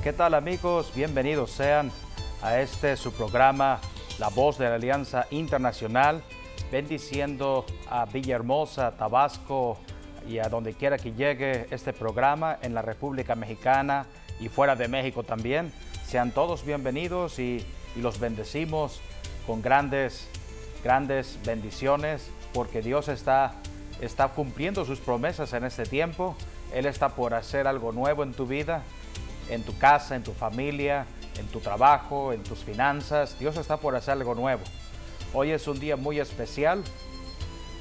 ¿Qué tal, amigos? Bienvenidos sean a su programa, La Voz de la Alianza Internacional, bendiciendo a Villahermosa, Tabasco y a donde quiera que llegue este programa en la República Mexicana y fuera de México también. Sean todos bienvenidos y los bendecimos con grandes bendiciones, porque Dios está cumpliendo sus promesas en este tiempo. Él está por hacer algo nuevo en tu vida, en tu casa, en tu familia, en tu trabajo, en tus finanzas. Dios está por hacer algo nuevo. Hoy es un día muy especial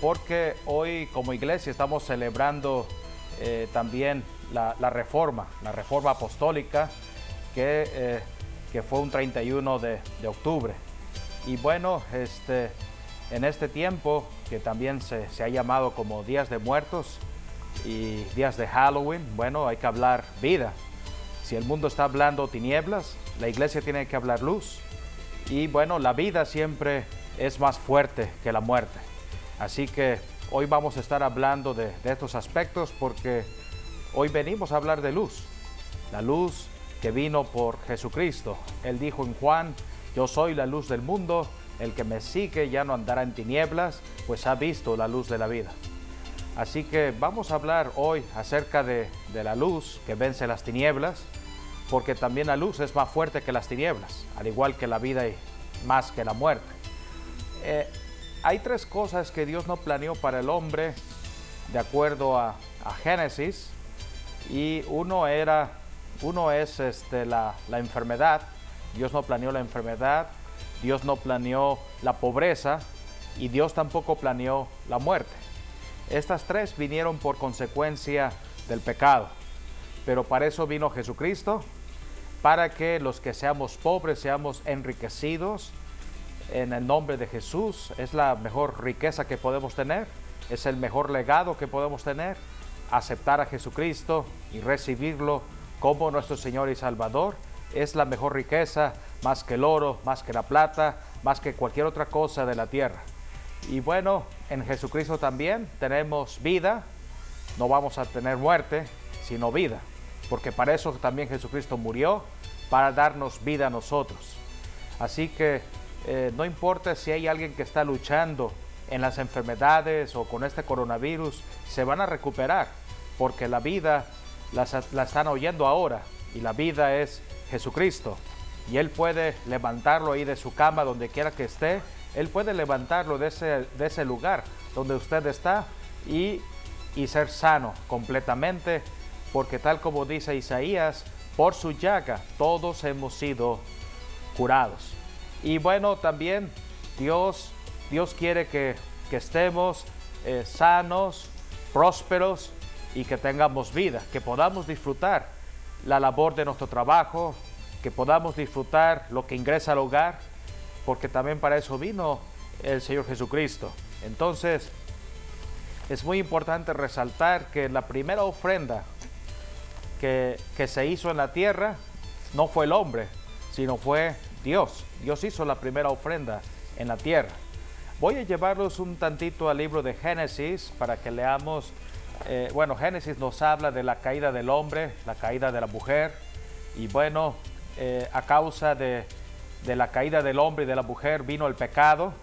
porque hoy como iglesia estamos celebrando también la reforma apostólica que fue un 31 de octubre. Y bueno, en este tiempo que también se ha llamado como Días de Muertos y Días de Halloween, bueno, hay que hablar vida. Si el mundo está hablando tinieblas, la iglesia tiene que hablar luz. Y bueno, la vida siempre es más fuerte que la muerte. Así que hoy vamos a estar hablando de estos aspectos, porque hoy venimos a hablar de luz. La luz que vino por Jesucristo. Él dijo en Juan: yo soy la luz del mundo, el que me sigue ya no andará en tinieblas, pues ha visto la luz de la vida. Así que vamos a hablar hoy acerca de la luz que vence las tinieblas, porque también la luz es más fuerte que las tinieblas, al igual que la vida y más que la muerte. Hay tres cosas que Dios no planeó para el hombre de acuerdo a Génesis, y uno es la enfermedad. Dios no planeó la enfermedad, Dios no planeó la pobreza y Dios tampoco planeó la muerte. Estas tres vinieron por consecuencia del pecado, pero para eso vino Jesucristo, para que los que seamos pobres seamos enriquecidos en el nombre de Jesús. Es la mejor riqueza que podemos tener, es el mejor legado que podemos tener, aceptar a Jesucristo y recibirlo como nuestro Señor y Salvador. Es la mejor riqueza, más que el oro, más que la plata, más que cualquier otra cosa de la tierra. Y bueno, en Jesucristo también tenemos vida. No vamos a tener muerte, sino vida, porque para eso también Jesucristo murió, para darnos vida a nosotros. Así que no importa si hay alguien que está luchando en las enfermedades o con este coronavirus, se van a recuperar, porque la vida la están oyendo ahora, y la vida es Jesucristo, y Él puede levantarlo ahí de su cama, donde quiera que esté. Él puede levantarlo de ese lugar donde usted está y ser sano completamente, porque tal como dice Isaías, por su llaga todos hemos sido curados. Y bueno, también Dios quiere que estemos sanos, prósperos y que tengamos vida, que podamos disfrutar la labor de nuestro trabajo, que podamos disfrutar lo que ingresa al hogar, porque también para eso vino el Señor Jesucristo. Entonces, es muy importante resaltar que la primera ofrenda que se hizo en la tierra no fue el hombre, sino fue Dios. Dios hizo la primera ofrenda en la tierra. Voy a llevarlos un tantito al libro de Génesis para que leamos. Génesis nos habla de la caída del hombre, la caída de la mujer, y bueno, a causa de la caída del hombre y de la mujer vino el pecado,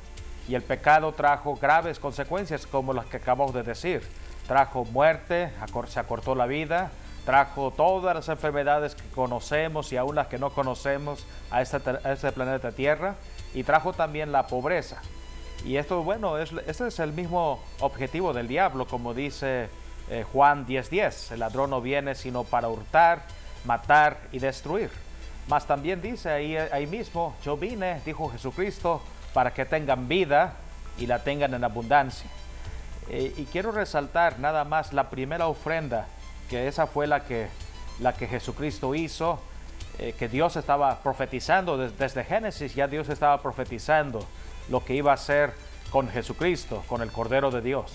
y el pecado trajo graves consecuencias como las que acabamos de decir. Trajo muerte, se acortó la vida, trajo todas las enfermedades que conocemos y aún las que no conocemos a este planeta Tierra, y trajo también la pobreza. Y esto, bueno, este es el mismo objetivo del diablo, como dice Juan 10:10. El ladrón no viene sino para hurtar, matar y destruir. Mas también dice ahí mismo: yo vine, dijo Jesucristo, para que tengan vida y la tengan en abundancia. Y quiero resaltar nada más la primera ofrenda, que esa fue la que Jesucristo hizo, que Dios estaba profetizando desde Génesis. Ya Dios estaba profetizando lo que iba a hacer con Jesucristo, con el Cordero de Dios.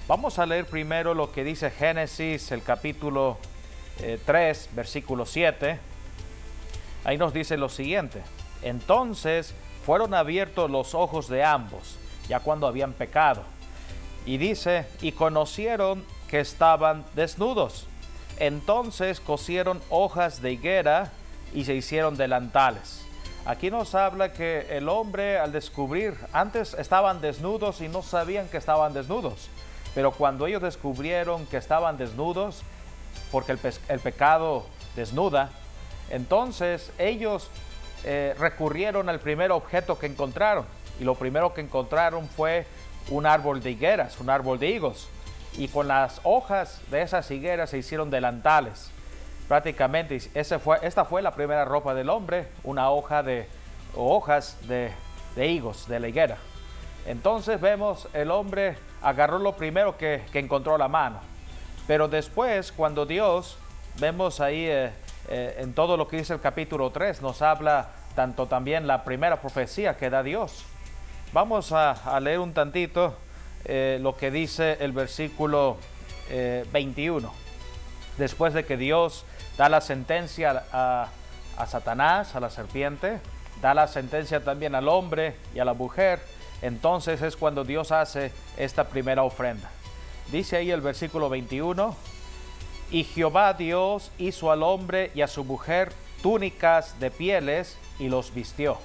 Vamos a leer primero lo que dice Génesis, el capítulo 3, versículo 7. Ahí nos dice lo siguiente: entonces fueron abiertos los ojos de ambos, ya cuando habían pecado. Y dice, y conocieron que estaban desnudos. Entonces cosieron hojas de higuera y se hicieron delantales. Aquí nos habla que el hombre al descubrir, antes estaban desnudos y no sabían que estaban desnudos, pero cuando ellos descubrieron que estaban desnudos, porque el pecado desnuda, entonces ellos recurrieron al primer objeto que encontraron, y lo primero que encontraron fue un árbol de higueras, un árbol de higos, y con las hojas de esas higueras se hicieron delantales. Prácticamente esta fue la primera ropa del hombre, hojas de higos, de la higuera. Entonces vemos el hombre agarró lo primero que encontró a la mano, pero después cuando Dios, vemos ahí en todo lo que dice el capítulo 3, nos habla tanto también la primera profecía que da Dios. Vamos a leer un tantito lo que dice el versículo 21. Después de que Dios da la sentencia a Satanás, a la serpiente, da la sentencia también al hombre y a la mujer, entonces es cuando Dios hace esta primera ofrenda. Dice ahí el versículo 21, y Jehová Dios hizo al hombre y a su mujer túnicas de pieles y los vistió.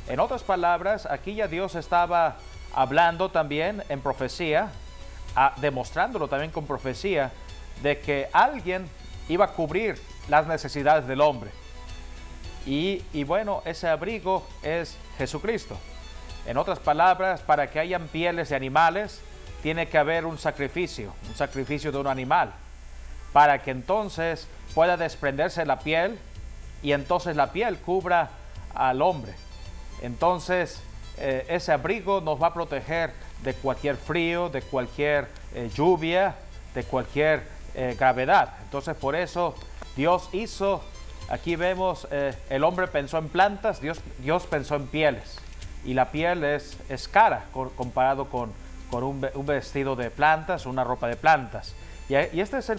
En otras palabras, aquí ya Dios estaba hablando también en profecía, demostrándolo también con profecía, de que alguien iba a cubrir las necesidades del hombre. Y bueno, ese abrigo es Jesucristo. En otras palabras, para que hayan pieles de animales, tiene que haber un sacrificio de un animal, para que entonces pueda desprenderse la piel y entonces la piel cubra al hombre. Entonces, ese abrigo nos va a proteger de cualquier frío, de cualquier lluvia, de cualquier gravedad. Entonces, por eso Dios hizo, aquí vemos, el hombre pensó en plantas, Dios pensó en pieles. Y la piel es cara comparado con un vestido de plantas, una ropa de plantas. Y este es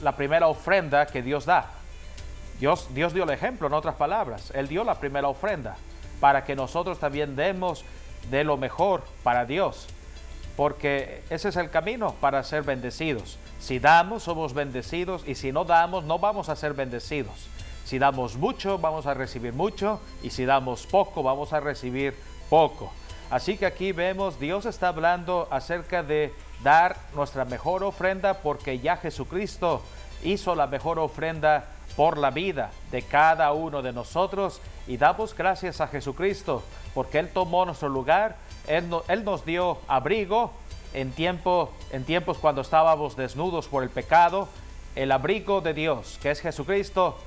la primera ofrenda que Dios da. Dios dio el ejemplo, en otras palabras. Él dio la primera ofrenda para que nosotros también demos de lo mejor para Dios. Porque ese es el camino para ser bendecidos. Si damos, somos bendecidos, y si no damos, no vamos a ser bendecidos. Si damos mucho, vamos a recibir mucho, y si damos poco, vamos a recibir poco. Así que aquí vemos, Dios está hablando acerca de dar nuestra mejor ofrenda, porque ya Jesucristo hizo la mejor ofrenda por la vida de cada uno de nosotros, y damos gracias a Jesucristo porque Él tomó nuestro lugar. Él nos dio abrigo en tiempos cuando estábamos desnudos por el pecado. El abrigo de Dios, que es Jesucristo,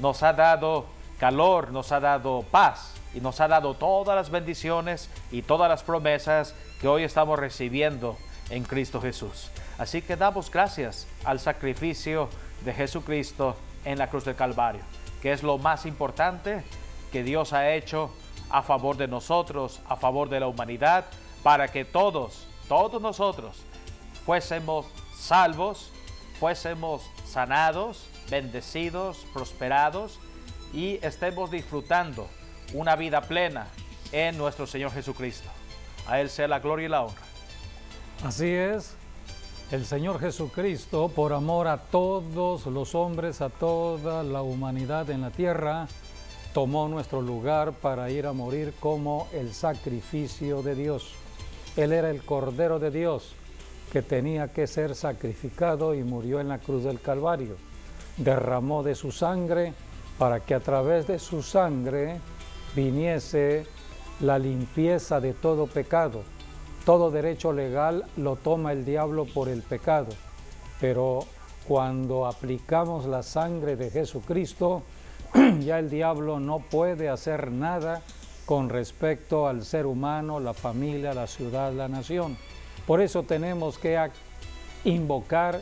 nos ha dado calor, nos ha dado paz y nos ha dado todas las bendiciones y todas las promesas que hoy estamos recibiendo en Cristo Jesús. Así que damos gracias al sacrificio de Jesucristo en la cruz del Calvario, que es lo más importante que Dios ha hecho a favor de nosotros, a favor de la humanidad, para que todos nosotros fuésemos salvos, fuésemos sanados, bendecidos, prosperados, y estemos disfrutando una vida plena en nuestro Señor Jesucristo. A Él sea la gloria y la honra. Así es, el Señor Jesucristo, por amor a todos los hombres, a toda la humanidad en la tierra, tomó nuestro lugar para ir a morir como el sacrificio de Dios. Él era el Cordero de Dios que tenía que ser sacrificado y murió en la cruz del Calvario. Derramó de su sangre para que a través de su sangre viniese la limpieza de todo pecado. Todo derecho legal lo toma el diablo por el pecado, pero cuando aplicamos la sangre de Jesucristo, ya el diablo no puede hacer nada con respecto al ser humano, la familia, la ciudad, la nación. Por eso tenemos que invocar,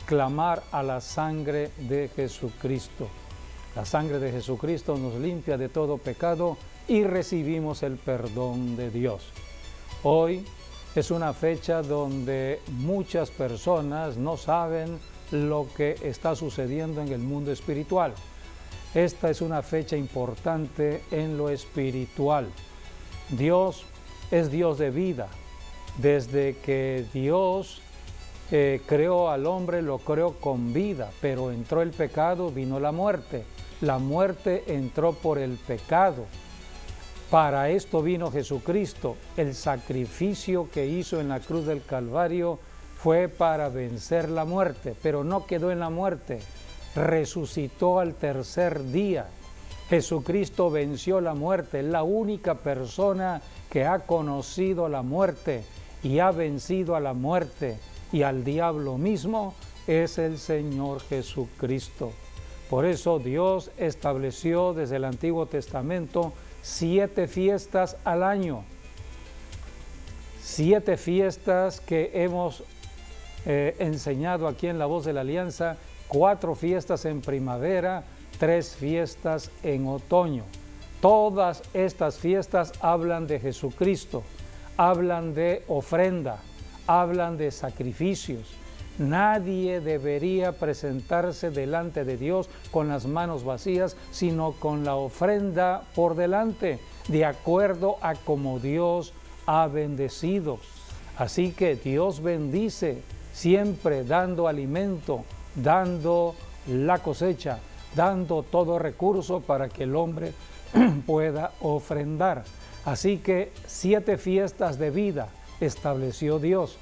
clamar a la sangre de Jesucristo. La sangre de Jesucristo nos limpia de todo pecado y recibimos el perdón de Dios. Hoy es una fecha donde muchas personas no saben lo que está sucediendo en el mundo espiritual. Esta es una fecha importante en lo espiritual. Dios es Dios de vida. Desde que Dios creó al hombre, lo creó con vida, pero entró el pecado, vino la muerte. La muerte entró por el pecado. Para esto vino Jesucristo. El sacrificio que hizo en la cruz del Calvario fue para vencer la muerte, pero no quedó en la muerte, resucitó al tercer día. Jesucristo venció la muerte, es la única persona que ha conocido la muerte y ha vencido a la muerte y al diablo mismo, es el Señor Jesucristo. Por eso Dios estableció desde el Antiguo Testamento 7 fiestas al año. 7 fiestas que hemos enseñado aquí en La Voz de la Alianza, 4 fiestas en primavera, 3 fiestas en otoño. Todas estas fiestas hablan de Jesucristo, hablan de ofrenda, hablan de sacrificios. Nadie debería presentarse delante de Dios con las manos vacías, sino con la ofrenda por delante, de acuerdo a como Dios ha bendecido. Así que Dios bendice, siempre dando alimento, dando la cosecha, dando todo recurso para que el hombre pueda ofrendar. Así que 7 fiestas de vida estableció Dios.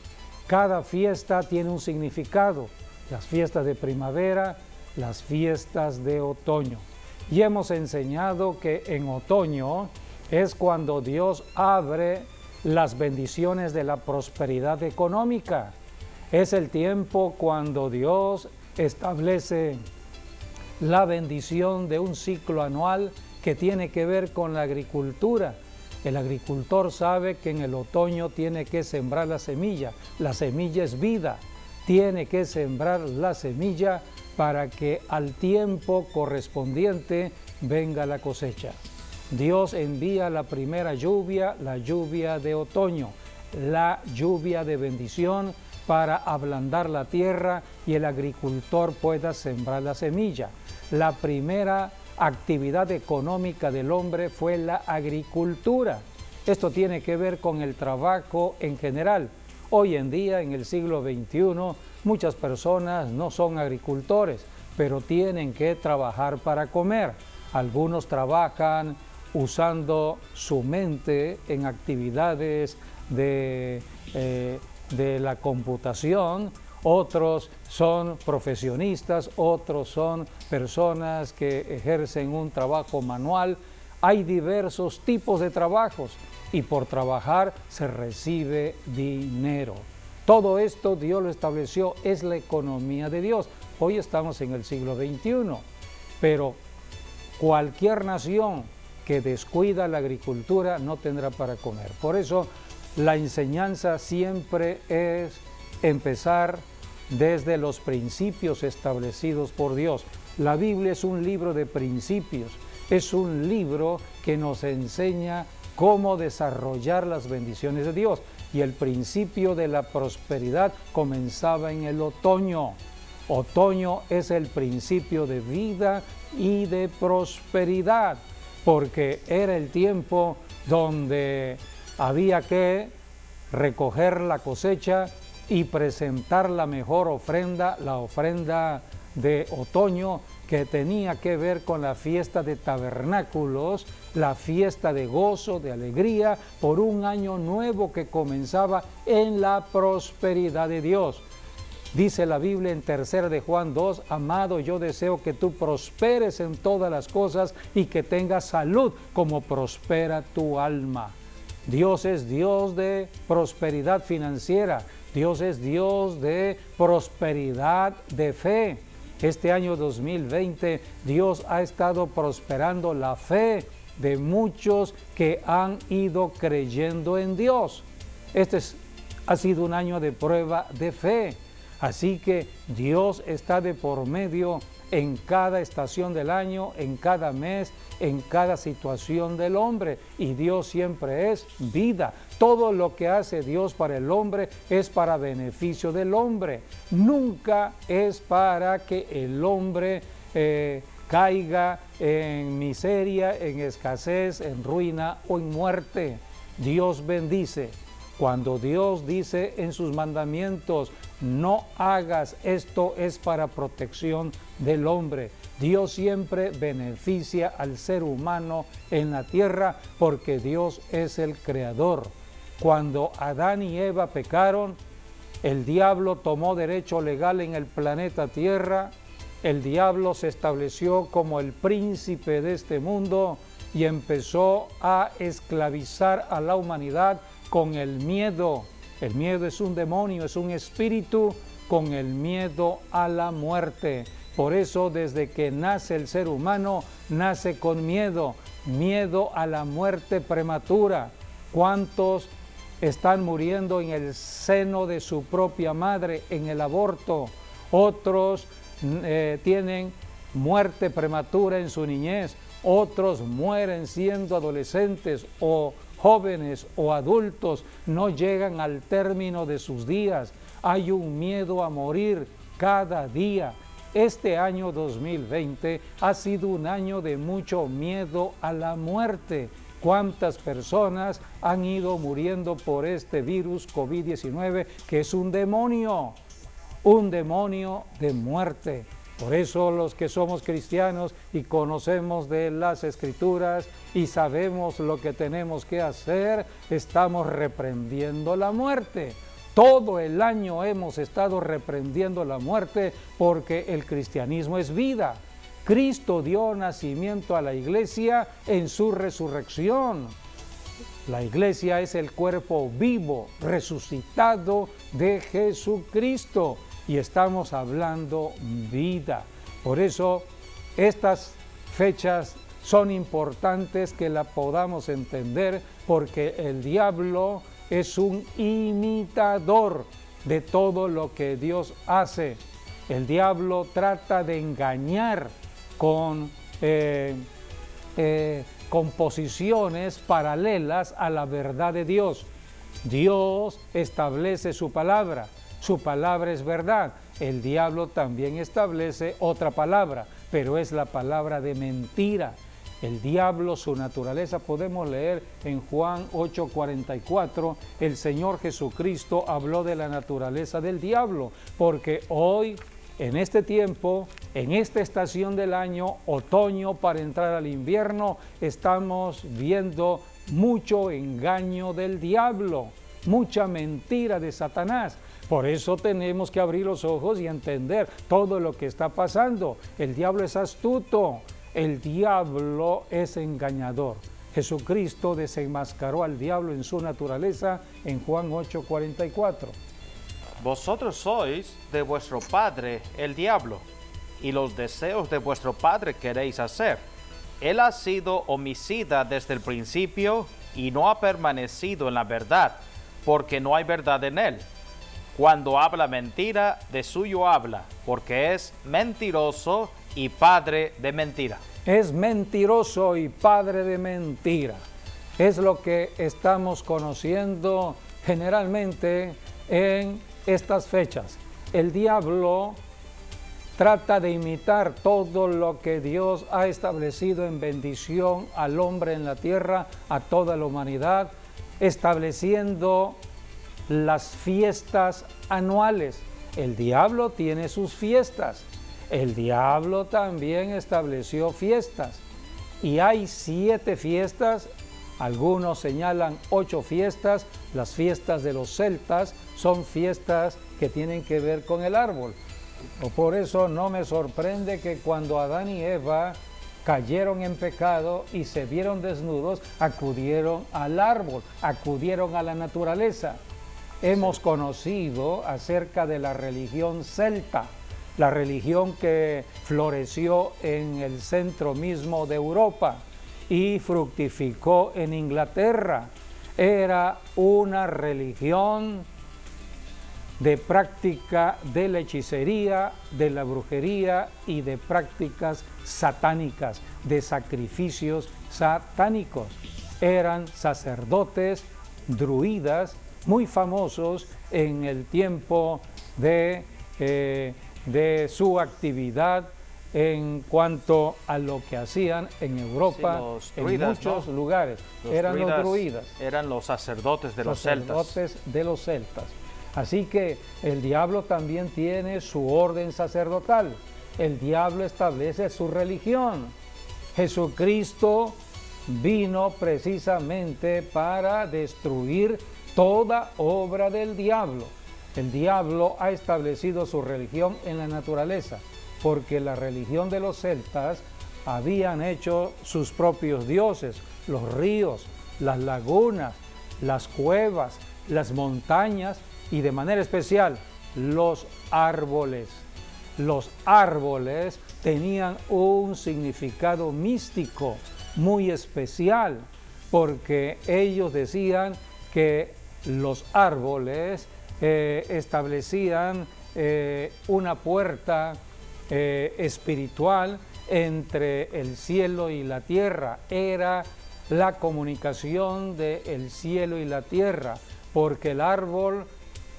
Cada fiesta tiene un significado, las fiestas de primavera, las fiestas de otoño. Y hemos enseñado que en otoño es cuando Dios abre las bendiciones de la prosperidad económica. Es el tiempo cuando Dios establece la bendición de un ciclo anual que tiene que ver con la agricultura. El agricultor sabe que en el otoño tiene que sembrar la semilla. La semilla es vida. Tiene que sembrar la semilla para que al tiempo correspondiente venga la cosecha. Dios envía la primera lluvia, la lluvia de otoño, la lluvia de bendición para ablandar la tierra y el agricultor pueda sembrar la semilla. La primera actividad económica del hombre fue la agricultura. Esto tiene que ver con el trabajo en general. Hoy en día, en el siglo XXI, muchas personas no son agricultores, pero tienen que trabajar para comer. Algunos trabajan usando su mente en actividades de la computación. Otros son profesionistas, otros son personas que ejercen un trabajo manual. Hay diversos tipos de trabajos y por trabajar se recibe dinero. Todo esto Dios lo estableció, es la economía de Dios. Hoy estamos en el siglo XXI, pero cualquier nación que descuida la agricultura no tendrá para comer. Por eso la enseñanza siempre es empezar desde los principios establecidos por Dios. La Biblia es un libro de principios, es un libro que nos enseña cómo desarrollar las bendiciones de Dios. Y el principio de la prosperidad comenzaba en el otoño. Otoño es el principio de vida y de prosperidad, porque era el tiempo donde había que recoger la cosecha y presentar la mejor ofrenda, la ofrenda de otoño, que tenía que ver con la fiesta de tabernáculos, la fiesta de gozo, de alegría, por un año nuevo que comenzaba en la prosperidad de Dios. Dice la Biblia en 3 de Juan 2, amado, yo deseo que tú prosperes en todas las cosas y que tengas salud como prospera tu alma. Dios es Dios de prosperidad financiera, Dios es Dios de prosperidad de fe. Este año 2020 Dios ha estado prosperando la fe de muchos que han ido creyendo en Dios. Ha sido un año de prueba de fe. Así que Dios está de por medio en cada estación del año, en cada mes, en cada situación del hombre. Y Dios siempre es vida. Todo lo que hace Dios para el hombre es para beneficio del hombre. Nunca es para que el hombre caiga en miseria, en escasez, en ruina o en muerte. Dios bendice. Cuando Dios dice en sus mandamientos, no hagas esto, es para protección del hombre. Dios siempre beneficia al ser humano en la tierra porque Dios es el creador. Cuando Adán y Eva pecaron, el diablo tomó derecho legal en el planeta Tierra. El diablo se estableció como el príncipe de este mundo y empezó a esclavizar a la humanidad con el miedo. El miedo es un demonio, es un espíritu con el miedo a la muerte. Por eso desde que nace el ser humano, nace con miedo, miedo a la muerte prematura. ¿Cuántos están muriendo en el seno de su propia madre, en el aborto? Otros tienen muerte prematura en su niñez, otros mueren siendo adolescentes o jóvenes o adultos, no llegan al término de sus días. Hay un miedo a morir cada día. Este año 2020 ha sido un año de mucho miedo a la muerte. ¿Cuántas personas han ido muriendo por este virus COVID-19 que es un demonio de muerte? Por eso los que somos cristianos y conocemos de las Escrituras y sabemos lo que tenemos que hacer, estamos reprendiendo la muerte. Todo el año hemos estado reprendiendo la muerte porque el cristianismo es vida. Cristo dio nacimiento a la iglesia en su resurrección. La iglesia es el cuerpo vivo, resucitado de Jesucristo. Y estamos hablando vida. Por eso estas fechas son importantes que la podamos entender, porque el diablo es un imitador de todo lo que Dios hace. El diablo trata de engañar con posiciones paralelas a la verdad de Dios. Dios establece su palabra es verdad. El diablo también establece otra palabra, pero es la palabra de mentira. El diablo, su naturaleza, podemos leer en Juan 8:44, el Señor Jesucristo habló de la naturaleza del diablo, porque hoy, en este tiempo, en esta estación del año, otoño para entrar al invierno, estamos viendo mucho engaño del diablo, mucha mentira de Satanás. Por eso tenemos que abrir los ojos y entender todo lo que está pasando. El diablo es astuto, el diablo es engañador. Jesucristo desenmascaró al diablo en su naturaleza en Juan 8:44. Vosotros sois de vuestro padre el diablo, y los deseos de vuestro padre queréis hacer. Él ha sido homicida desde el principio y no ha permanecido en la verdad, porque no hay verdad en él. Cuando habla mentira, de suyo habla, porque es mentiroso y padre de mentira. Es mentiroso y padre de mentira. Es lo que estamos conociendo generalmente en estas fechas. El diablo trata de imitar todo lo que Dios ha establecido en bendición al hombre en la tierra, a toda la humanidad, estableciendo las fiestas anuales. El diablo tiene sus fiestas. El diablo también estableció fiestas. Y hay 7 fiestas, algunos señalan 8 fiestas. Las fiestas de los celtas son fiestas que tienen que ver con el árbol. Por eso no me sorprende que cuando Adán y Eva cayeron en pecado y se vieron desnudos, acudieron al árbol, acudieron a la naturaleza. Hemos conocido acerca de la religión celta, la religión que floreció en el centro mismo de Europa y fructificó en Inglaterra. Era una religión de práctica de la hechicería, de la brujería y de prácticas satánicas, de sacrificios satánicos. Eran sacerdotes, druidas, muy famosos en el tiempo de su actividad en cuanto a lo que hacían en Europa, los en druidas, muchos ¿no? lugares. Eran los druidas. Eran los sacerdotes de los celtas. Sacerdotes de los celtas. Así que el diablo también tiene su orden sacerdotal. El diablo establece su religión. Jesucristo vino precisamente para destruir toda obra del diablo. El diablo ha establecido su religión en la naturaleza, porque la religión de los celtas habían hecho sus propios dioses, los ríos, las lagunas, las cuevas, las montañas y de manera especial los árboles. Los árboles tenían un significado místico muy especial, porque ellos decían que los árboles establecían una puerta espiritual entre el cielo y la tierra. Era la comunicación del cielo y la tierra, porque el árbol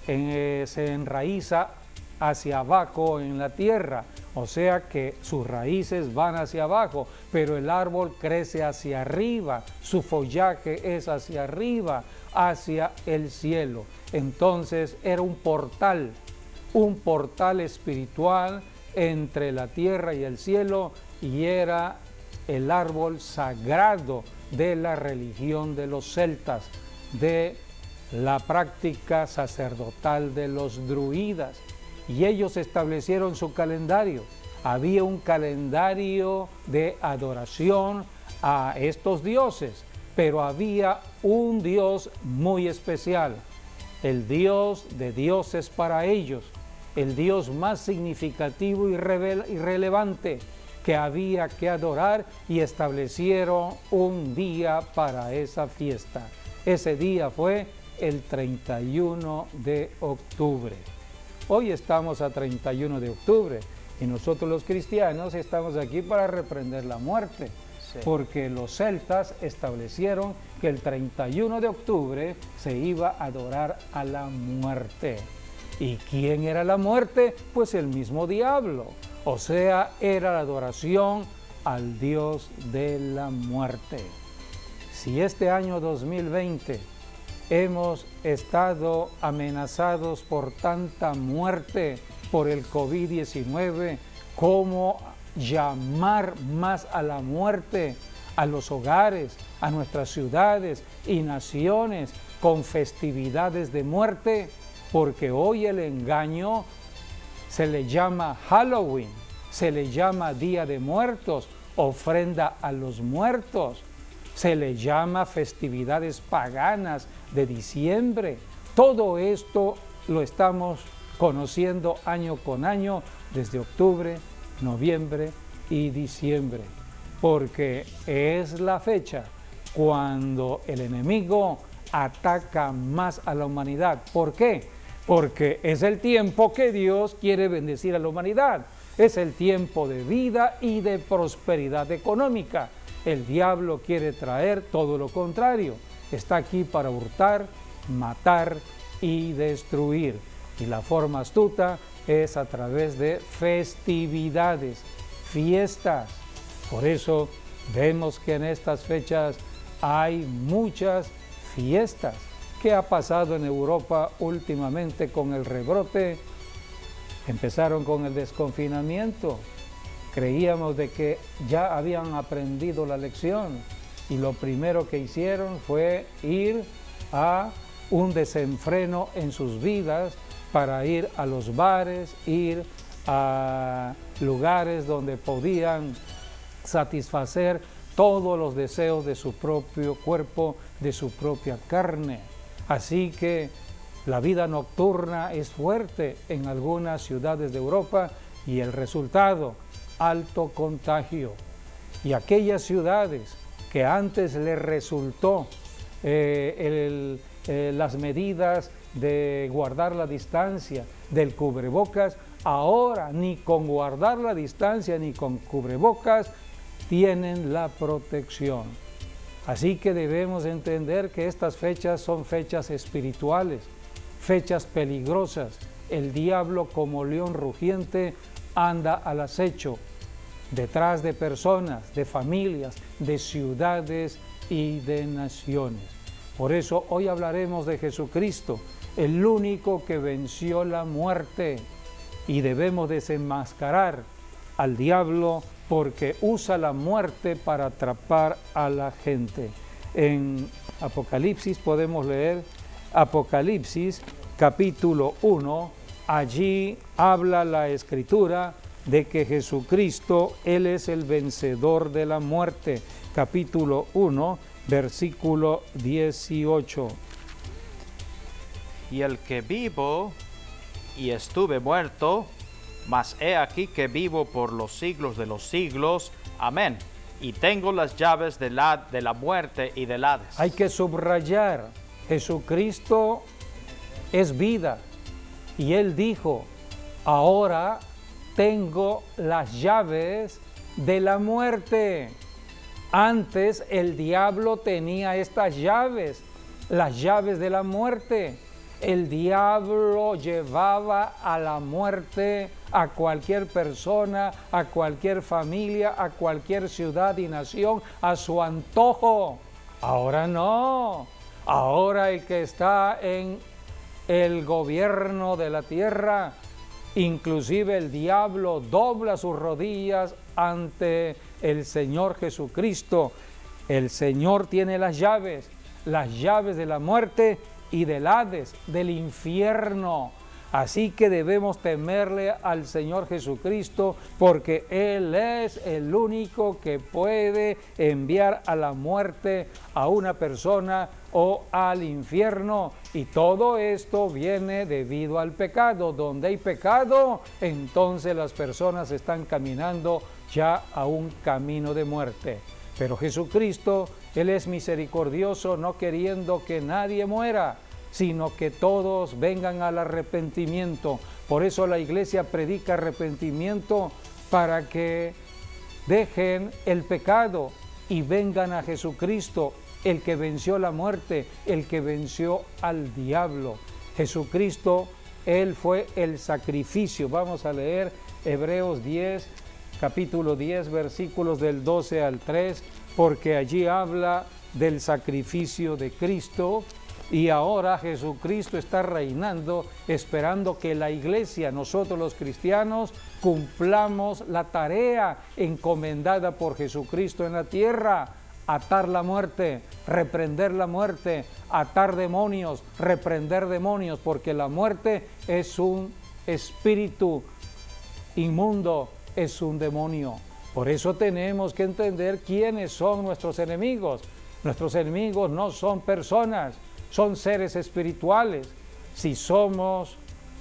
se enraiza hacia abajo en la tierra, o sea que sus raíces van hacia abajo, pero el árbol crece hacia arriba, su follaje es hacia arriba, hacia el cielo. Entonces era un portal espiritual entre la tierra y el cielo, y era el árbol sagrado de la religión de los celtas, de la práctica sacerdotal de los druidas. Y ellos establecieron su calendario. Había un calendario de adoración a estos dioses, pero había un Dios muy especial, el Dios de dioses para ellos, el Dios más significativo y relevante que había que adorar, y establecieron un día para esa fiesta. Ese día fue el 31 de octubre. Hoy estamos a 31 de octubre y nosotros los cristianos estamos aquí para reprender la muerte, sí, porque los celtas establecieron que el 31 de octubre se iba a adorar a la muerte. ¿Y quién era la muerte? Pues el mismo diablo. O sea, era la adoración al Dios de la muerte. Si este año 2020 hemos estado amenazados por tanta muerte por el COVID-19, ¿cómo llamar más a la muerte a los hogares, a nuestras ciudades y naciones con festividades de muerte? Porque hoy el engaño se le llama Halloween, se le llama Día de Muertos, ofrenda a los muertos, se le llama festividades paganas de diciembre. Todo esto lo estamos conociendo año con año, desde octubre, noviembre y diciembre, porque es la fecha cuando el enemigo ataca más a la humanidad. ¿Por qué? Porque es el tiempo que Dios quiere bendecir a la humanidad. Es el tiempo de vida y de prosperidad económica. El diablo quiere traer todo lo contrario. Está aquí para hurtar, matar y destruir. Y la forma astuta es a través de festividades, fiestas. Por eso vemos que en estas fechas hay muchas fiestas. ¿Qué ha pasado en Europa últimamente con el rebrote? Empezaron con el desconfinamiento. Creíamos de que ya habían aprendido la lección y lo primero que hicieron fue ir a un desenfreno en sus vidas para ir a los bares, ir a lugares donde podían satisfacer todos los deseos de su propio cuerpo, de su propia carne. Así que la vida nocturna es fuerte en algunas ciudades de Europa y el resultado, alto contagio. Y aquellas ciudades que antes les resultó las medidas de guardar la distancia, del cubrebocas, ahora ni con guardar la distancia ni con cubrebocas tienen la protección. Así que debemos entender que estas fechas son fechas espirituales, fechas peligrosas. El diablo, como león rugiente, anda al acecho detrás de personas, de familias, de ciudades y de naciones. Por eso hoy hablaremos de Jesucristo, el único que venció la muerte, y debemos desenmascarar al diablo porque usa la muerte para atrapar a la gente. En Apocalipsis podemos leer Apocalipsis capítulo 1, allí habla la Escritura de que Jesucristo, Él es el vencedor de la muerte. Capítulo 1, versículo 18. Y el que vivo y estuve muerto, mas he aquí que vivo por los siglos de los siglos. Amén. Y tengo las llaves de la muerte y del Hades. Hay que subrayar, Jesucristo es vida. Y Él dijo, ahora tengo las llaves de la muerte. Antes el diablo tenía estas llaves, las llaves de la muerte. El diablo llevaba a la muerte a cualquier persona, a cualquier familia, a cualquier ciudad y nación, a su antojo. Ahora no. Ahora el que está en el gobierno de la tierra, inclusive el diablo dobla sus rodillas ante el Señor Jesucristo. El Señor tiene las llaves de la muerte y del Hades, del infierno. Así que debemos temerle al Señor Jesucristo porque Él es el único que puede enviar a la muerte a una persona o al infierno. Y todo esto viene debido al pecado. Donde hay pecado, entonces las personas están caminando ya a un camino de muerte. Pero Jesucristo, Él es misericordioso, no queriendo que nadie muera, sino que todos vengan al arrepentimiento. Por eso la iglesia predica arrepentimiento para que dejen el pecado y vengan a Jesucristo, el que venció la muerte, el que venció al diablo. Jesucristo, Él fue el sacrificio. Vamos a leer Hebreos 10, capítulo 10, versículos del 12 al 3, porque allí habla del sacrificio de Cristo. Y ahora Jesucristo está reinando, esperando que la iglesia, nosotros los cristianos, cumplamos la tarea encomendada por Jesucristo en la tierra: atar la muerte, reprender la muerte, atar demonios, reprender demonios, porque la muerte es un espíritu inmundo, es un demonio. Por eso tenemos que entender quiénes son nuestros enemigos. Nuestros enemigos no son personas, son seres espirituales. Si somos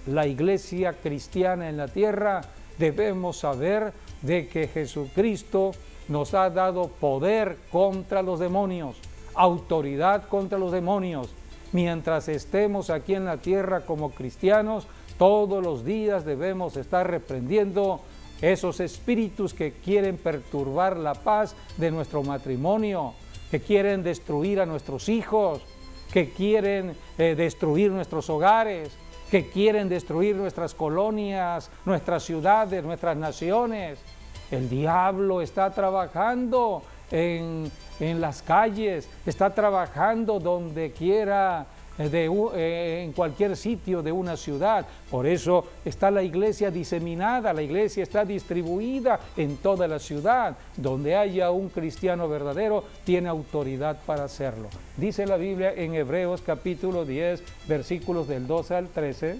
la iglesia cristiana en la tierra, debemos saber de que Jesucristo nos ha dado poder contra los demonios, autoridad contra los demonios. Mientras estemos aquí en la tierra como cristianos, todos los días debemos estar reprendiendo esos espíritus que quieren perturbar la paz de nuestro matrimonio, que quieren destruir a nuestros hijos, que quieren destruir nuestros hogares, que quieren destruir nuestras colonias, nuestras ciudades, nuestras naciones. El diablo está trabajando en las calles, está trabajando donde quiera, en cualquier sitio de una ciudad. Por eso está la iglesia diseminada, la iglesia está distribuida en toda la ciudad. Donde haya un cristiano verdadero, tiene autoridad para hacerlo. Dice la Biblia en Hebreos capítulo 10, versículos del 12 al 13.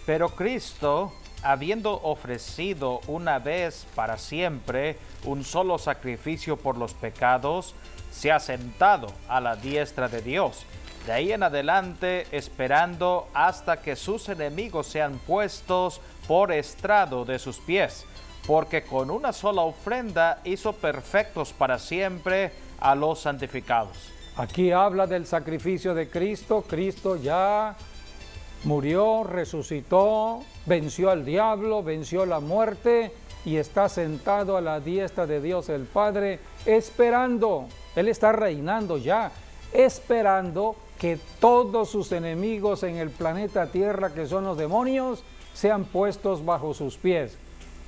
Pero Cristo, habiendo ofrecido una vez para siempre un solo sacrificio por los pecados, se ha sentado a la diestra de Dios. De ahí en adelante, esperando hasta que sus enemigos sean puestos por estrado de sus pies, porque con una sola ofrenda hizo perfectos para siempre a los santificados. Aquí habla del sacrificio de Cristo. Cristo ya murió, resucitó, venció al diablo, venció la muerte y está sentado a la diestra de Dios el Padre, esperando. Él está reinando ya, esperando que todos sus enemigos en el planeta Tierra, que son los demonios, sean puestos bajo sus pies.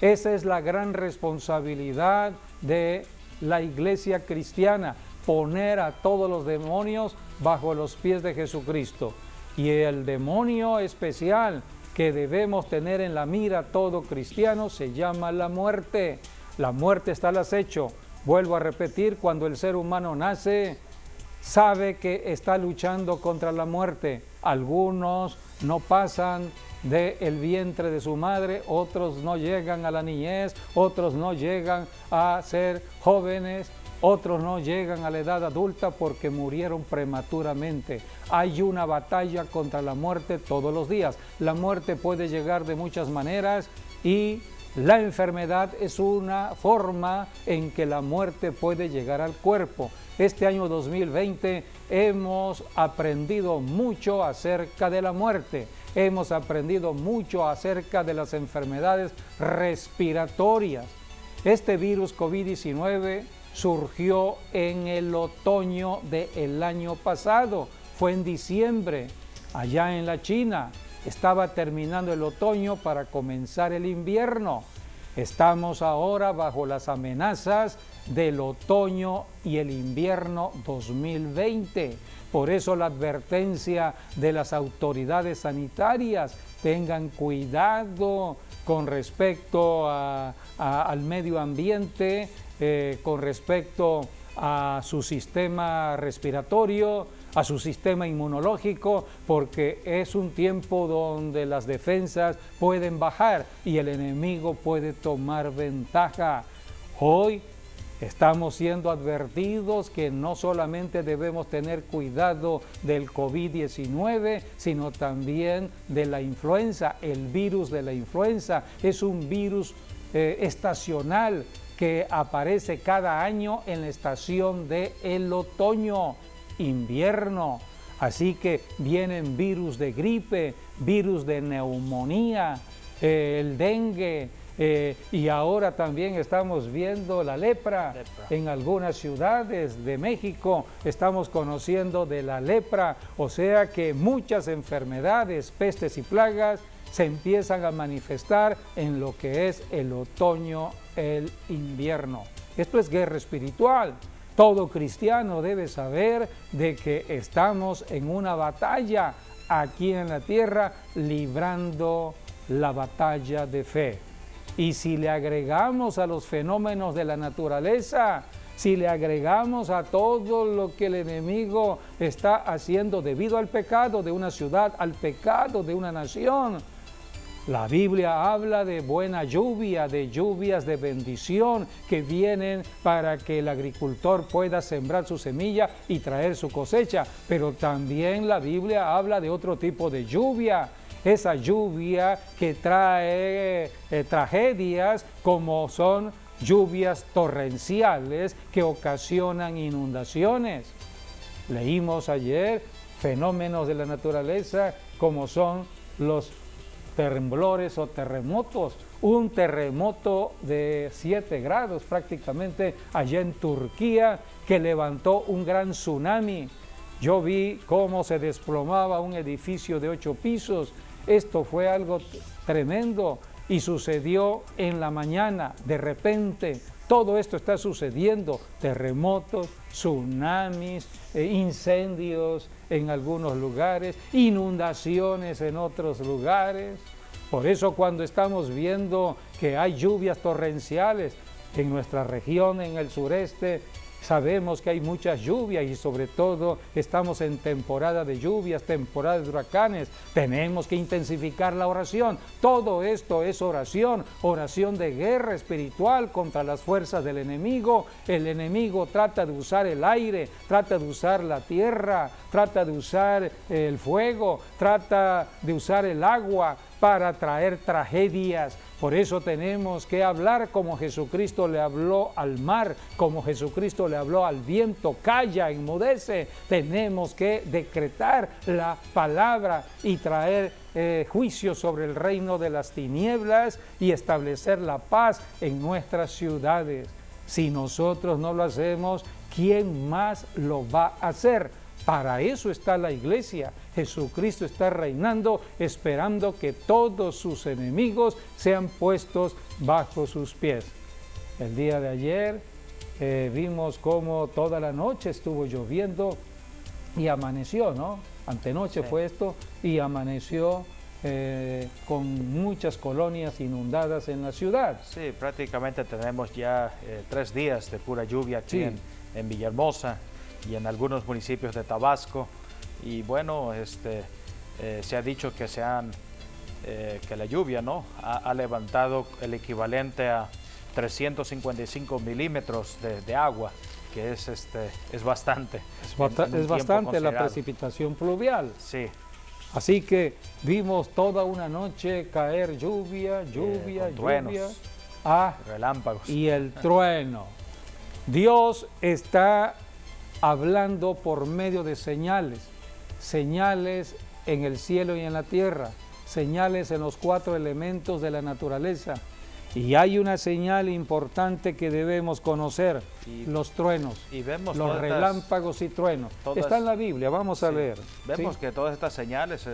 Esa es la gran responsabilidad de la iglesia cristiana, poner a todos los demonios bajo los pies de Jesucristo. Y el demonio especial que debemos tener en la mira todo cristiano se llama la muerte. La muerte está al acecho. Vuelvo a repetir, cuando el ser humano nace, sabe que está luchando contra la muerte. Algunos no pasan del vientre de su madre, otros no llegan a la niñez, otros no llegan a ser jóvenes, otros no llegan a la edad adulta porque murieron prematuramente. Hay una batalla contra la muerte todos los días. La muerte puede llegar de muchas maneras y la enfermedad es una forma en que la muerte puede llegar al cuerpo. Este año 2020 hemos aprendido mucho acerca de la muerte. Hemos aprendido mucho acerca de las enfermedades respiratorias. Este virus COVID-19 surgió en el otoño del año pasado. Fue en diciembre, allá en la China. Estaba terminando el otoño para comenzar el invierno. Estamos ahora bajo las amenazas del otoño y el invierno 2020. Por eso la advertencia de las autoridades sanitarias: tengan cuidado con respecto al medio ambiente, con respecto a su sistema respiratorio, a su sistema inmunológico, porque es un tiempo donde las defensas pueden bajar y el enemigo puede tomar ventaja. Hoy estamos siendo advertidos que no solamente debemos tener cuidado del COVID-19, sino también de la influenza. El virus de la influenza es un virus estacional que aparece cada año en la estación del otoño, invierno. Así que vienen virus de gripe, virus de neumonía, el dengue, y ahora también estamos viendo la lepra. En algunas ciudades de México estamos conociendo de la lepra, o sea que muchas enfermedades, pestes y plagas se empiezan a manifestar en lo que es el otoño, el invierno. Esto es guerra espiritual. Todo cristiano debe saber de que estamos en una batalla aquí en la tierra, librando la batalla de fe. Y si le agregamos a los fenómenos de la naturaleza, si le agregamos a todo lo que el enemigo está haciendo debido al pecado de una ciudad, al pecado de una nación, la Biblia habla de buena lluvia, de lluvias de bendición que vienen para que el agricultor pueda sembrar su semilla y traer su cosecha. Pero también la Biblia habla de otro tipo de lluvia. Esa lluvia que trae tragedias, como son lluvias torrenciales que ocasionan inundaciones. Leímos ayer fenómenos de la naturaleza como son los temblores o terremotos. Un terremoto de 7 grados prácticamente allá en Turquía que levantó un gran tsunami. Yo vi cómo se desplomaba un edificio de 8 pisos. Esto fue algo tremendo y sucedió en la mañana. De repente, todo esto está sucediendo: terremotos, tsunamis, incendios en algunos lugares, inundaciones en otros lugares. Por eso, cuando estamos viendo que hay lluvias torrenciales en nuestra región, en el sureste, sabemos que hay muchas lluvias y sobre todo estamos en temporada de lluvias, temporada de huracanes. Tenemos que intensificar la oración. Todo esto es oración, oración de guerra espiritual contra las fuerzas del enemigo. El enemigo trata de usar el aire, trata de usar la tierra, trata de usar el fuego, trata de usar el agua para traer tragedias. Por eso tenemos que hablar como Jesucristo le habló al mar, como Jesucristo le habló al viento: calla, enmudece. Tenemos que decretar la palabra y traer juicio sobre el reino de las tinieblas y establecer la paz en nuestras ciudades. Si nosotros no lo hacemos, ¿quién más lo va a hacer? Para eso está la iglesia. Jesucristo está reinando, esperando que todos sus enemigos sean puestos bajo sus pies. El día de ayer vimos cómo toda la noche estuvo lloviendo y amaneció, ¿no? Antenoche Sí. fue esto y amaneció con muchas colonias inundadas en la ciudad. Sí, prácticamente tenemos ya 3 días de pura lluvia aquí Sí. en Villahermosa y en algunos municipios de Tabasco. Y bueno, se ha dicho que que la lluvia, ¿no?, ha levantado el equivalente a 355 milímetros de agua, que es bastante. Es en un tiempo bastante la considerable. precipitación pluvial. Sí, Así que vimos toda una noche caer lluvia, con truenos. lluvia. relámpagos. Y el trueno. Dios está hablando por medio de señales, señales en el cielo y en la tierra, señales en los 4 elementos de la naturaleza. Y hay una señal importante que debemos conocer, Y- los truenos, y vemos los todas estas- relámpagos y truenos. todas- Está en la Biblia, vamos a Sí. leer. Vemos ¿sí? que todas estas señales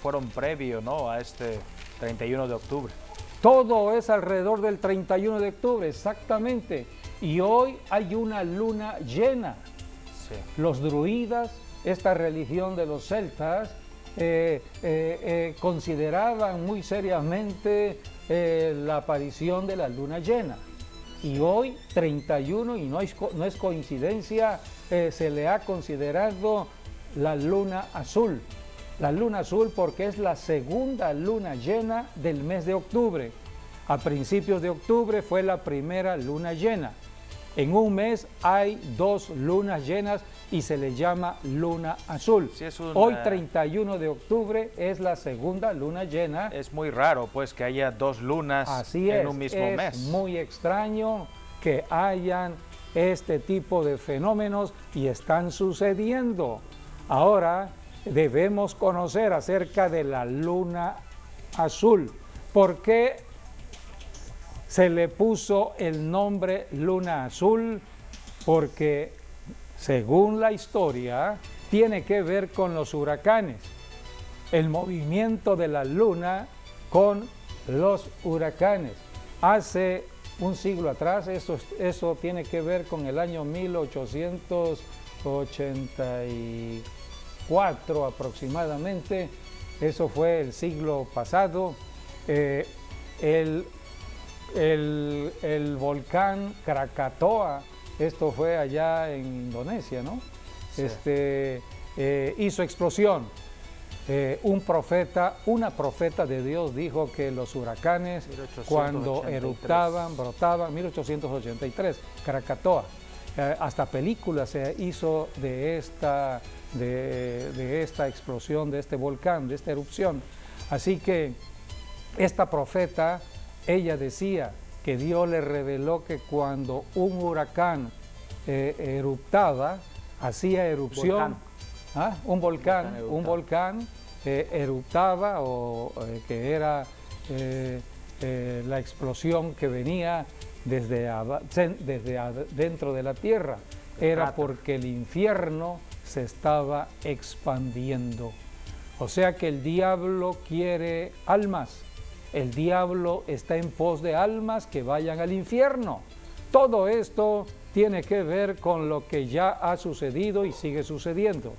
fueron previo, ¿no?, a este 31 de octubre. Todo es alrededor del 31 de octubre, exactamente. Y hoy hay una luna llena. Sí. Los druidas, esta religión de los celtas, consideraban muy seriamente la aparición de la luna llena. Y hoy, 31, y no es coincidencia, se le ha considerado la luna azul. La luna azul porque es la segunda luna llena del mes de octubre. A principios de octubre fue la primera luna llena. En un mes hay 2 lunas llenas y se le llama luna azul. Sí, es un, Hoy 31 de octubre es la segunda luna llena. Es muy raro, pues, que haya 2 lunas Así en es, un mismo es mes. muy extraño que hayan este tipo de fenómenos y están sucediendo. Ahora debemos conocer acerca de la luna azul. ¿Por qué se le puso el nombre luna azul? Porque según la historia tiene que ver con los huracanes, el movimiento de la luna con los huracanes. Hace un siglo atrás, eso tiene que ver con el año 1884 aproximadamente, eso fue el siglo pasado. El volcán Krakatoa, esto fue allá en Indonesia, ¿no? Sí. Hizo explosión. Una profeta de Dios dijo que los huracanes 1883. cuando eruptaban, brotaban, 1883, Krakatoa. Hasta película se hizo de esta explosión, de este volcán, de esta erupción. Así que esta profeta, ella decía que Dios le reveló que cuando un huracán eruptaba, hacía erupción, un volcán eruptaba, o que era la explosión que venía desde dentro de la tierra, era porque el infierno se estaba expandiendo. O sea que el diablo quiere almas. El diablo está en pos de almas que vayan al infierno. Todo esto tiene que ver con lo que ya ha sucedido y sigue sucediendo.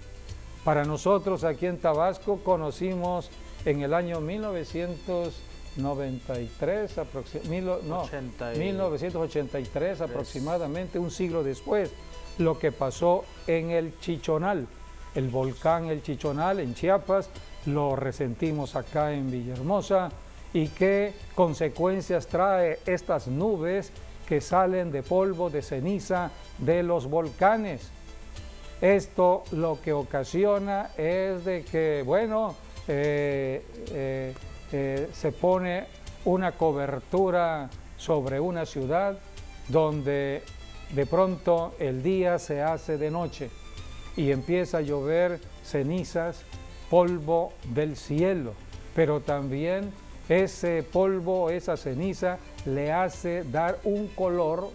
Para nosotros aquí en Tabasco conocimos en el año 1983 aproximadamente, un siglo después, lo que pasó en el Chichonal, el volcán El Chichonal en Chiapas. Lo resentimos acá en Villahermosa. ¿Y qué consecuencias trae estas nubes que salen de polvo, de ceniza de los volcanes? Esto lo que ocasiona es de que, bueno, se pone una cobertura sobre una ciudad donde de pronto el día se hace de noche y empieza a llover cenizas, polvo del cielo, pero también ese polvo, esa ceniza, le hace dar un color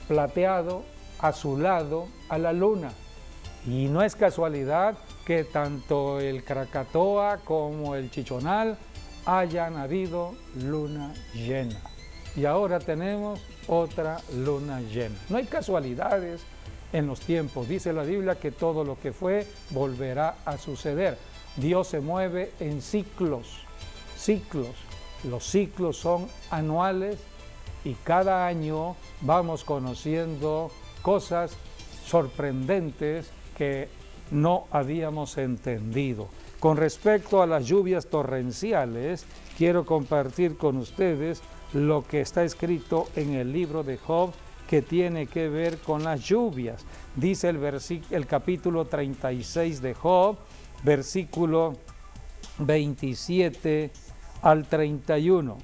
plateado, azulado a la luna. Y no es casualidad que tanto el Krakatoa como el Chichonal hayan habido luna llena. Y ahora tenemos otra luna llena. No hay casualidades en los tiempos. Dice la Biblia que todo lo que fue volverá a suceder. Dios se mueve en ciclos. Los ciclos son anuales y cada año vamos conociendo cosas sorprendentes que no habíamos entendido. Con respecto a las lluvias torrenciales, quiero compartir con ustedes lo que está escrito en el libro de Job, que tiene que ver con las lluvias. Dice el capítulo 36 de Job, versículo 27 al 31.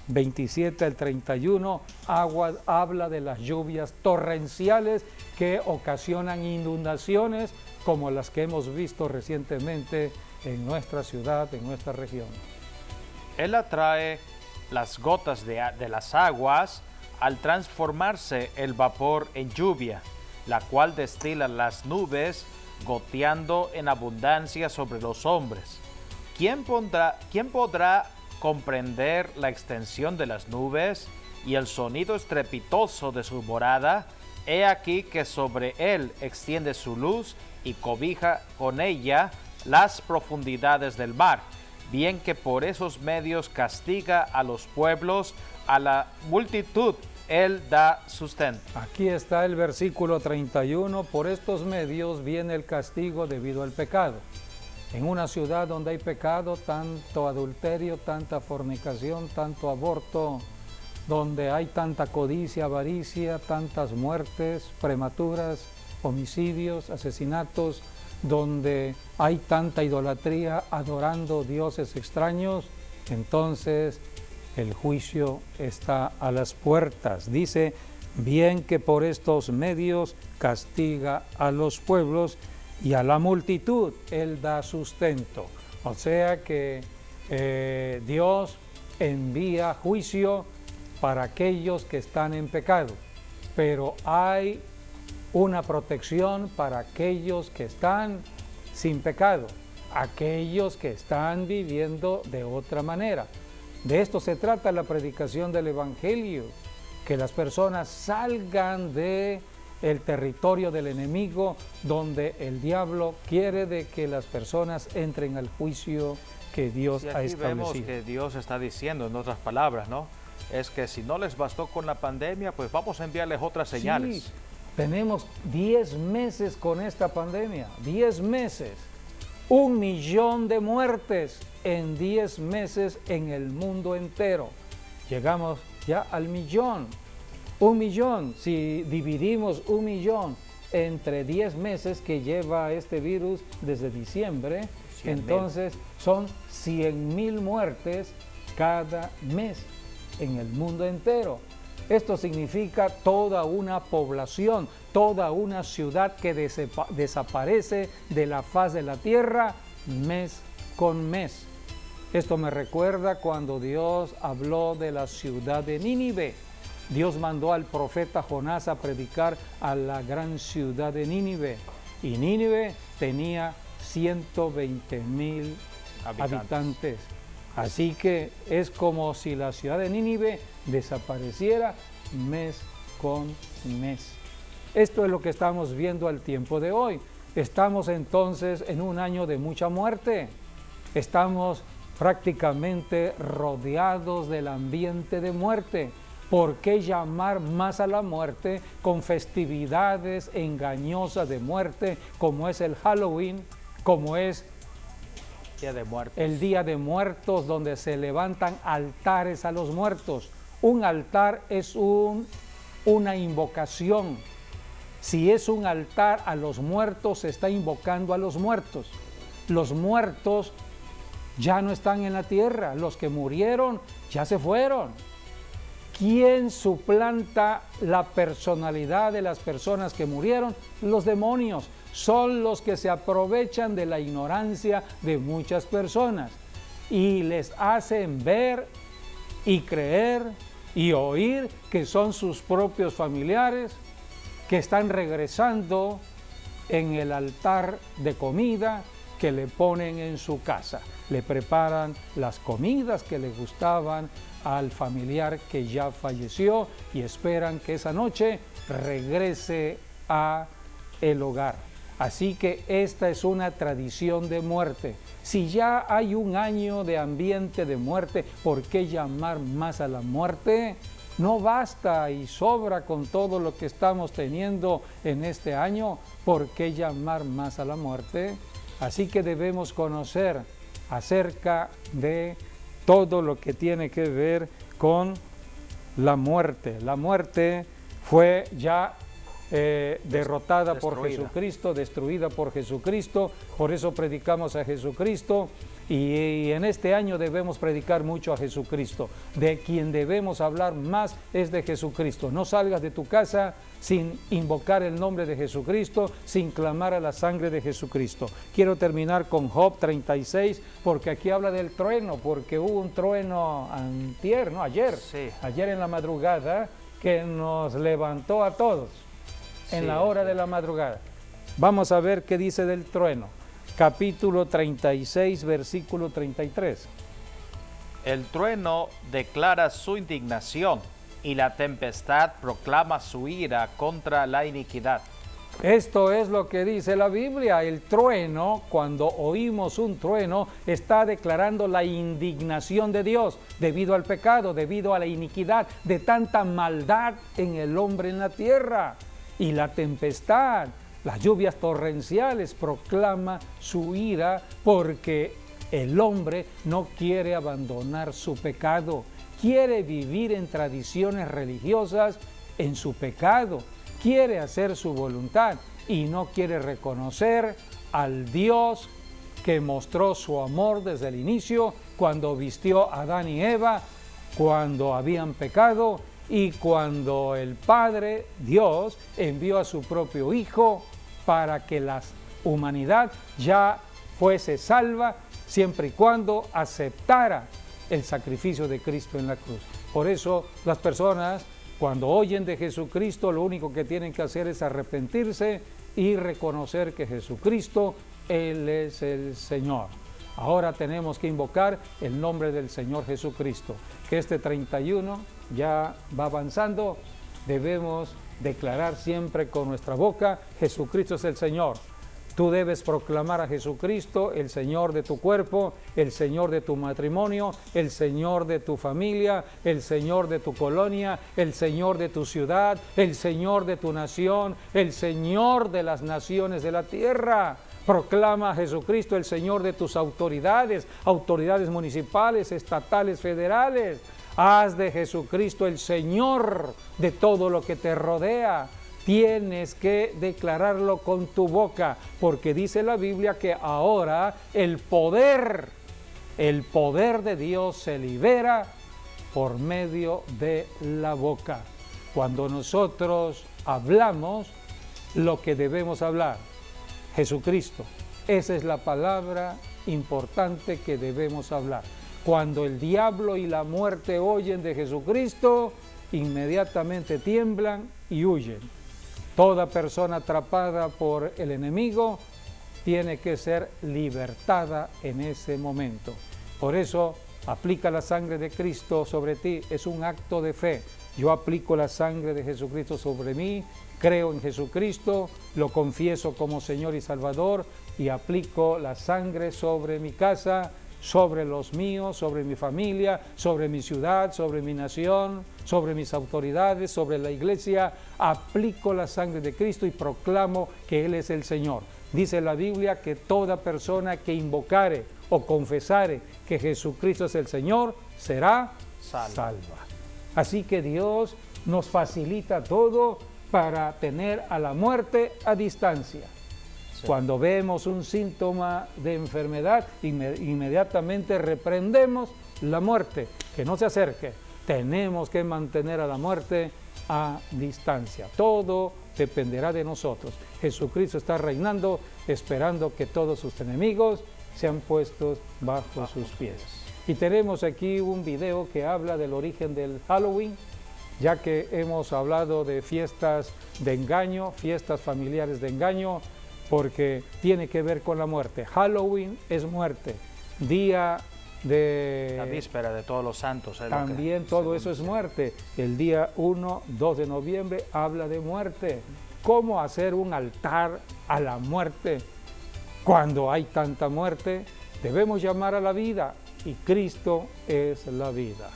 27 al 31 habla de las lluvias torrenciales que ocasionan inundaciones como las que hemos visto recientemente en nuestra ciudad, en nuestra región. Él atrae las gotas de las aguas al transformarse el vapor en lluvia, la cual destila las nubes goteando en abundancia sobre los hombres. ¿Quién podrá comprender la extensión de las nubes y el sonido estrepitoso de su morada? He aquí que sobre él extiende su luz y cobija con ella las profundidades del mar, bien que por esos medios castiga a los pueblos, a la multitud él da sustento. Aquí está el versículo 31, por estos medios viene el castigo debido al pecado. En una ciudad donde hay pecado, tanto adulterio, tanta fornicación, tanto aborto, donde hay tanta codicia, avaricia, tantas muertes prematuras, homicidios, asesinatos, donde hay tanta idolatría adorando dioses extraños, entonces el juicio está a las puertas. Dice, bien que por estos medios castiga a los pueblos y a la multitud él da sustento. O sea que Dios envía juicio para aquellos que están en pecado, pero hay una protección para aquellos que están sin pecado, aquellos que están viviendo de otra manera. De esto se trata la predicación del Evangelio, que las personas salgan de el territorio del enemigo, donde el diablo quiere de que las personas entren al juicio que Dios ha establecido. Vemos que Dios está diciendo, en otras palabras, ¿no? Es que si no les bastó con la pandemia, pues vamos a enviarles otras señales. Sí, tenemos 10 meses con esta pandemia, 10 meses, 1 millón de muertes en 10 meses en el mundo entero. Llegamos ya al millón. 1 millón, si dividimos 1 millón entre 10 meses que lleva este virus desde diciembre, entonces son 100,000 muertes cada mes en el mundo entero. Esto significa toda una población, toda una ciudad que desaparece de la faz de la tierra mes con mes. Esto me recuerda cuando Dios habló de la ciudad de Nínive. Dios mandó al profeta Jonás a predicar a la gran ciudad de Nínive. Y Nínive tenía 120,000 habitantes. Así que es como si la ciudad de Nínive desapareciera mes con mes. Esto es lo que estamos viendo al tiempo de hoy. Estamos entonces en un año de mucha muerte. Estamos prácticamente rodeados del ambiente de muerte. ¿Por qué llamar más a la muerte con festividades engañosas de muerte, como es el Halloween, como es el Día de Muertos, donde se levantan altares a los muertos? Un altar es una invocación. Si es un altar a los muertos, se está invocando a los muertos. Los muertos ya no están en la tierra, los que murieron ya se fueron. ¿Quién suplanta la personalidad de las personas que murieron? Los demonios. Son los que se aprovechan de la ignorancia de muchas personas y les hacen ver y creer y oír que son sus propios familiares, que están regresando en el altar de comida que le ponen en su casa. Le preparan las comidas que le gustaban al familiar que ya falleció y esperan que esa noche regrese a el hogar. Así que esta es una tradición de muerte. Si ya hay un año de ambiente de muerte, ¿por qué llamar más a la muerte? No basta y sobra con todo lo que estamos teniendo en este año. ¿Por qué llamar más a la muerte? Así que debemos conocer acerca de todo lo que tiene que ver con la muerte. La muerte fue ya derrotada por Jesucristo, destruida por Jesucristo. Por eso predicamos a Jesucristo. Y en este año debemos predicar mucho a Jesucristo. De quien debemos hablar más es de Jesucristo. No salgas de tu casa sin invocar el nombre de Jesucristo, sin clamar a la sangre de Jesucristo. Quiero terminar con Job 36, porque aquí habla del trueno, porque hubo un trueno antier, ¿no? Ayer, sí. Ayer en la madrugada, que nos levantó a todos en la hora de la madrugada. Vamos a ver qué dice del trueno. Capítulo 36, versículo 33. El trueno declara su indignación y la tempestad proclama su ira contra la iniquidad. Esto es lo que dice la Biblia. El trueno, cuando oímos un trueno, está declarando la indignación de Dios debido al pecado, debido a la iniquidad, de tanta maldad en el hombre en la tierra. Y la tempestad, las lluvias torrenciales, proclama su ira porque el hombre no quiere abandonar su pecado, quiere vivir en tradiciones religiosas en su pecado, quiere hacer su voluntad y no quiere reconocer al Dios que mostró su amor desde el inicio, cuando vistió a Adán y Eva, cuando habían pecado y cuando el Padre, Dios, envió a su propio Hijo para que la humanidad ya fuese salva siempre y cuando aceptara el sacrificio de Cristo en la cruz. Por eso las personas, cuando oyen de Jesucristo, lo único que tienen que hacer es arrepentirse y reconocer que Jesucristo, Él es el Señor. Ahora tenemos que invocar el nombre del Señor Jesucristo, que este 31 ya va avanzando. Debemos declarar siempre con nuestra boca: Jesucristo es el Señor. Tú debes proclamar a Jesucristo, el Señor de tu cuerpo, el Señor de tu matrimonio, el Señor de tu familia, el Señor de tu colonia, el Señor de tu ciudad, el Señor de tu nación, el Señor de las naciones de la tierra. Proclama a Jesucristo el Señor de tus autoridades, autoridades municipales, estatales, federales. Haz de Jesucristo el Señor de todo lo que te rodea. Tienes que declararlo con tu boca, porque dice la Biblia que ahora el poder de Dios se libera por medio de la boca. Cuando nosotros hablamos lo que debemos hablar, Jesucristo, esa es la palabra importante que debemos hablar. Cuando el diablo y la muerte oyen de Jesucristo, inmediatamente tiemblan y huyen. Toda persona atrapada por el enemigo tiene que ser libertada en ese momento. Por eso, aplica la sangre de Cristo sobre ti. Es un acto de fe. Yo aplico la sangre de Jesucristo sobre mí, creo en Jesucristo, lo confieso como Señor y Salvador y aplico la sangre sobre mi casa, sobre los míos, sobre mi familia, sobre mi ciudad, sobre mi nación, sobre mis autoridades, sobre la iglesia. Aplico la sangre de Cristo y proclamo que Él es el Señor. Dice la Biblia que toda persona que invocare o confesare que Jesucristo es el Señor será salva. Así que Dios nos facilita todo para tener a la muerte a distancia. Sí. Cuando vemos un síntoma de enfermedad, inmediatamente reprendemos la muerte, que no se acerque. Tenemos que mantener a la muerte a distancia. Todo dependerá de nosotros. Jesucristo está reinando, esperando que todos sus enemigos sean puestos bajo sus pies. Y tenemos aquí un video que habla del origen del Halloween, ya que hemos hablado de fiestas de engaño, fiestas familiares de engaño. porque tiene que ver con la muerte. Halloween es muerte, día de... La víspera de todos los santos. También todo eso es muerte. El día 1, 2 de noviembre habla de muerte. ¿Cómo hacer un altar a la muerte? Cuando hay tanta muerte, debemos llamar a la vida y Cristo es la vida.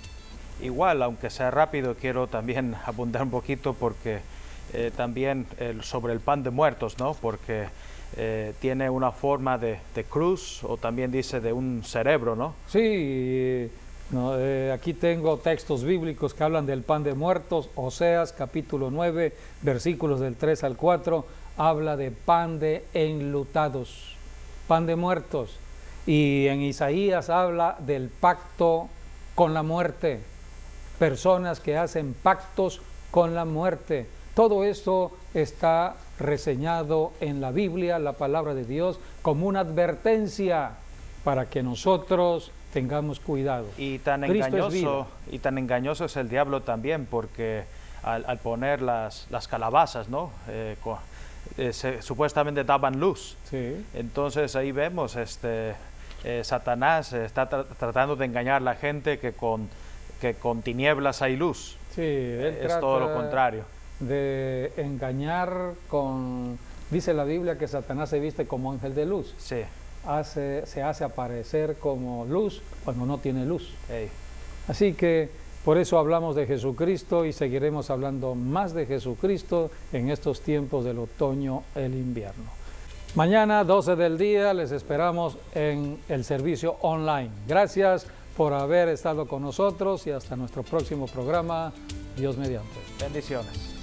Igual, aunque sea rápido, quiero también abundar un poquito porque también sobre el pan de muertos, ¿no? Porque tiene una forma de cruz o también dice de un cerebro, ¿no? Sí, no, aquí tengo textos bíblicos que hablan del pan de muertos. Oseas capítulo 9, versículos del 3 al 4, habla de pan de enlutados, pan de muertos. Y en Isaías habla del pacto con la muerte, personas que hacen pactos con la muerte. Todo esto está reseñado en la Biblia, la palabra de Dios, como una advertencia para que nosotros tengamos cuidado. Y tan engañoso es el diablo también, porque al poner las calabazas, ¿no? Supuestamente daban luz. Sí. Entonces ahí vemos, Satanás está tratando de engañar a la gente que con tinieblas hay luz. Sí, es todo lo contrario. De engañar con, dice la Biblia que Satanás se viste como ángel de luz. Sí. Se hace aparecer como luz cuando no tiene luz. Hey. Así que por eso hablamos de Jesucristo y seguiremos hablando más de Jesucristo en estos tiempos del otoño, el invierno. Mañana 12 del día les esperamos en el servicio online. Gracias por haber estado con nosotros y hasta nuestro próximo programa. Dios mediante. Bendiciones.